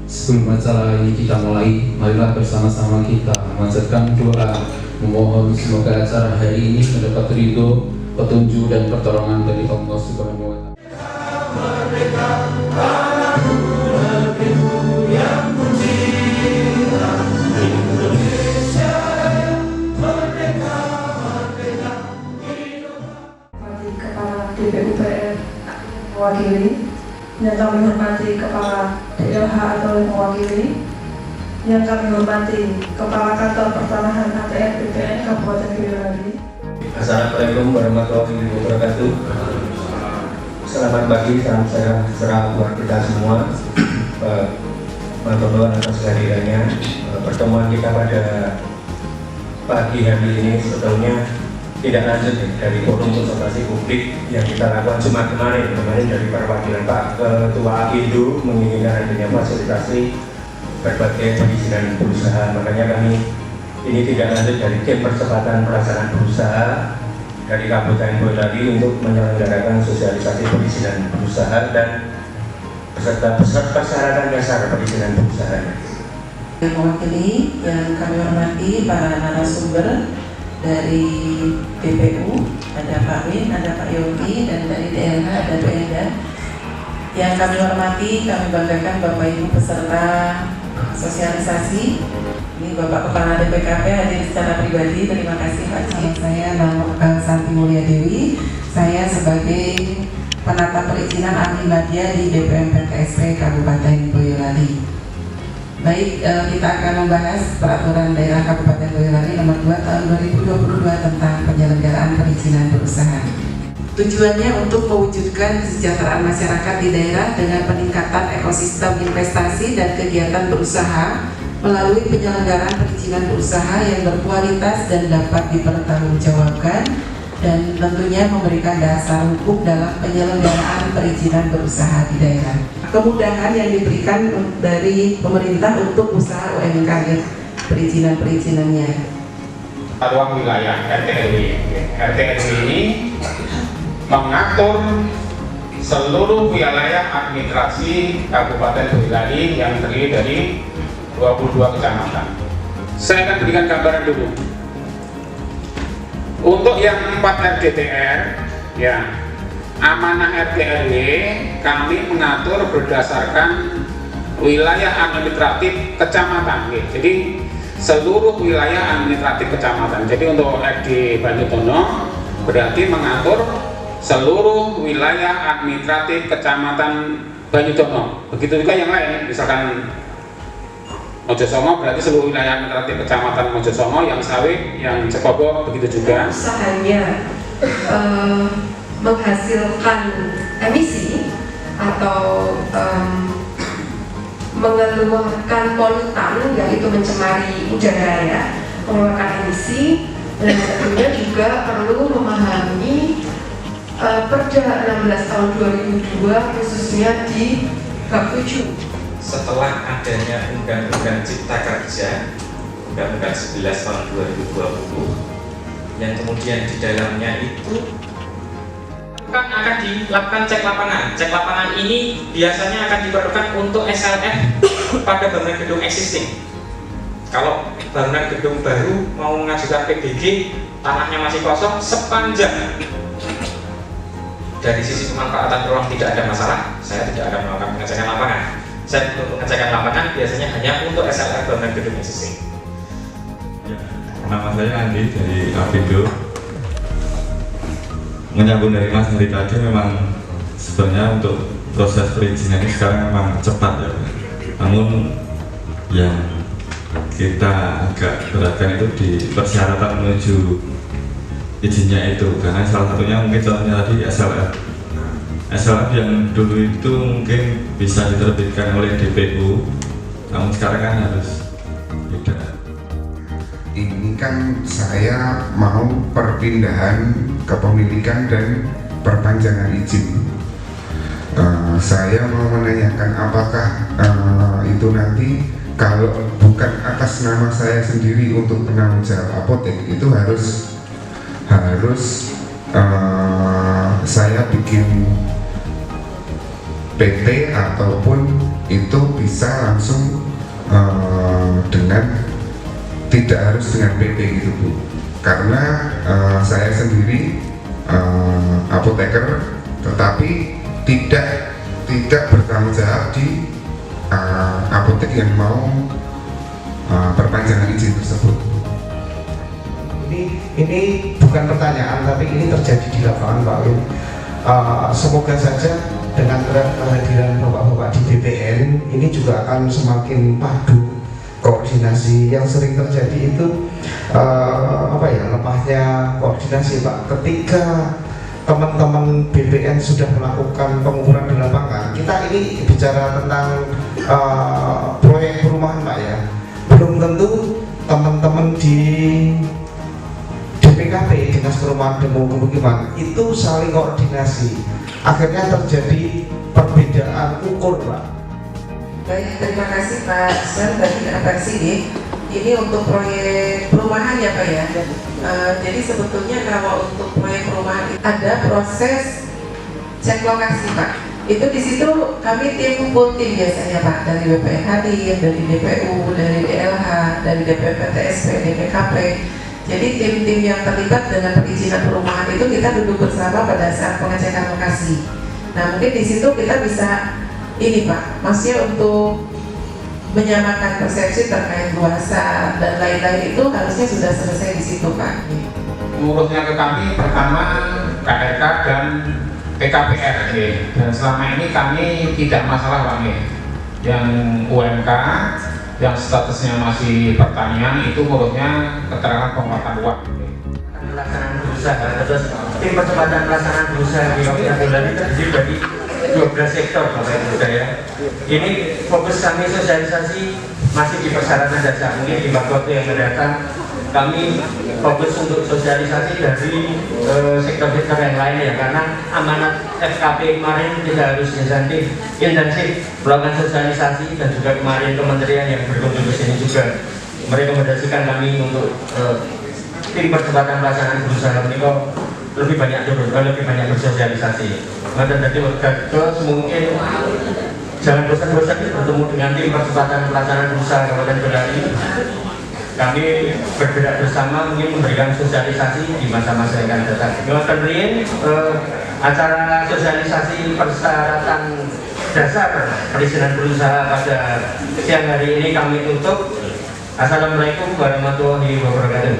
Sebelum acara ini kita mulai, marilah bersama-sama kita memanjatkan doa, memohon semoga acara hari ini mendapat ridho, petunjuk dan pertolongan dari Allah Subhanahu wa Ta'ala. Kepala DPUPR mewakili, yang kami hormati Kepala DLH atau yang mewakili, yang kami hormati Kepala Kantor Pertanahan ATR BPN Kabupaten Boyolali. Assalamualaikum warahmatullahi wabarakatuh. Selamat pagi, salam sejahtera buat kita semua. Matur atas kehadirannya. Pertemuan kita pada pagi hari ini sebetulnya tidak lanjut dari forum konsultasi publik yang kita lakukan Jumat kemarin dari perwakilan Pak Ketua Indo menginginkan adanya fasilitasi berbagai perizinan berusaha. Makanya kami ini tidak lanjut dari tim percepatan pelaksanaan berusaha dari Kabupaten Boyolali untuk menyelenggarakan sosialisasi perizinan berusaha dan beserta persyaratan dasar perizinan berusaha. Yang mewakili, yang kami hormati para narasumber dari BPU, ada Pak Win, ada Pak Yogi, dan dari DLH ada Bu Enda. Yang kami hormati, kami banggakan Bapak Ibu peserta sosialisasi. Ini Bapak Kepala DPKP hadir secara pribadi, terima kasih Pak Cik. Saya Santi Mulia Dewi, saya sebagai penata perizinan ahli media di DPM PTSP Kabupaten Boyolali. Baik, kita akan membahas Peraturan Daerah Kabupaten Boyolali Nomor 2 Tahun 2022 tentang penyelenggaraan perizinan berusaha. Tujuannya untuk mewujudkan kesejahteraan masyarakat di daerah dengan peningkatan ekosistem investasi dan kegiatan berusaha melalui penyelenggaraan perizinan berusaha yang berkualitas dan dapat dipertanggungjawabkan, dan tentunya memberikan dasar hukum dalam penyelenggaraan perizinan berusaha di daerah. Kemudahan yang diberikan dari pemerintah untuk usaha UMKM perizinan-perizinannya. Ruang wilayah RT/RW. RT/RW ini mengatur seluruh wilayah administrasi Kabupaten Boyolali yang terdiri dari 22 kecamatan. Saya akan berikan gambaran dulu. Untuk yang 4 RDTR, ya, amanah RT/RW kami mengatur berdasarkan wilayah administratif kecamatan. Jadi seluruh wilayah administratif kecamatan. Jadi untuk RD Banyutono berarti mengatur seluruh wilayah administratif kecamatan Banyutono. Begitu juga yang lain, misalkan Mojosongo berarti seluruh wilayah administratif kecamatan Mojosongo, yang Sawit, yang Cekobo, begitu juga. Usahanya menghasilkan emisi atau mengeluarkan polutan, yaitu mencemari udara, ya, mengeluarkan emisi, dan tentunya juga perlu memahami Perda 16 tahun 2002 khususnya di bab 7. Setelah adanya Undang-Undang Cipta Kerja Undang-Undang 11 tahun 2020 yang kemudian di dalamnya itu akan dilakukan cek lapangan. Cek lapangan ini biasanya akan diperlukan untuk SLF pada bangunan gedung existing. Kalau bangunan gedung baru mau mengajukan PBG, tanahnya masih kosong, sepanjang dari sisi pemanfaatan ruang tidak ada masalah, saya tidak akan melakukan pengecekan lapangan. Saya untuk pengecekan lapangan biasanya hanya untuk SLR bangunan gedung existing. Ya, nama saya Andi dari Apindo. Menyambung dari Mas Hari tadi, memang sebenarnya untuk proses perizinan ini sekarang memang cepat, ya. Namun yang kita agak beratkan itu di persyaratan menuju izinnya itu, karena salah satunya mungkin contohnya tadi SLF yang dulu itu mungkin bisa diterbitkan oleh DPU, namun sekarang kan harus beda. Ini kan saya mau perpindahan kepemilikan dan perpanjangan izin. Saya mau menanyakan apakah itu nanti kalau bukan atas nama saya sendiri untuk penanggung jawab apotek, itu harus saya bikin PT ataupun itu bisa langsung dengan tidak harus dengan PP gitu Bu, karena saya sendiri apoteker tetapi tidak bertanggung jawab di apotek yang mau perpanjangan izin tersebut. Ini bukan pertanyaan, tapi ini terjadi di lapangan Pak Win. Semoga saja dengan kehadiran Bapak-Bapak di BPN ini juga akan semakin padu koordinasi. Yang sering terjadi itu lemahnya koordinasi Pak. Ketika teman-teman BPN sudah melakukan pengukuran di lapangan, kita ini bicara tentang proyek perumahan Pak ya, belum tentu teman-teman di DPKP, Dinas Perumahan dan Pemukiman itu saling koordinasi, akhirnya terjadi perbedaan ukur Pak. Baik, terima kasih Pak Sir dari atensi ini untuk proyek perumahan ya Pak ya. Jadi sebetulnya kalau untuk proyek perumahan ada proses cek lokasi Pak. Itu di situ kami tim full tim biasanya Pak, dari BPN hadir, dari DPU, dari DLH, dari DPPTSP, DPKP. Jadi tim-tim yang terlibat dengan perizinan perumahan itu kita duduk bersama pada saat pengecekan lokasi. Nah mungkin di situ kita bisa ini Pak, maksudnya untuk menyamakan persepsi terkait luasan dan lain-lain itu harusnya sudah selesai di situ Pak. Urutnya ke kami pertama KRK dan PKPR, dan selama ini kami tidak masalah Pak. Yang UMK yang statusnya masih pertanian itu urutnya keterangan penguatan uang. Pelaksanaan berusaha, terus tim percepatan pelaksanaan berusaha di Kabupaten Boyolali terdiri dari 12 sektor Bapak Ibu saya. Ini fokus kami sosialisasi masih di persyaratan dasar. Mungkin di waktu yang mendatang kami fokus untuk sosialisasi dari sektor-sektor yang lain ya, karena amanat FKP kemarin kita harus intensif melakukan sosialisasi, dan juga kemarin kementerian yang berkunjung ke sini juga merekomendasikan kami untuk tim percepatan pelaksanaan berusaha ini kok lebih banyak bersosialisasi. Maka dari terus mungkin jangan bosan-bosan bertemu dengan tim percepatan pelaksanaan berusaha Kabupaten Boyolali. Kami bergerak bersama mungkin memberikan sosialisasi di masa-masa yang akan datang. Kemudian acara sosialisasi persyaratan dasar perizinan berusaha pada siang hari ini kami tutup. Assalamualaikum warahmatullahi wabarakatuh.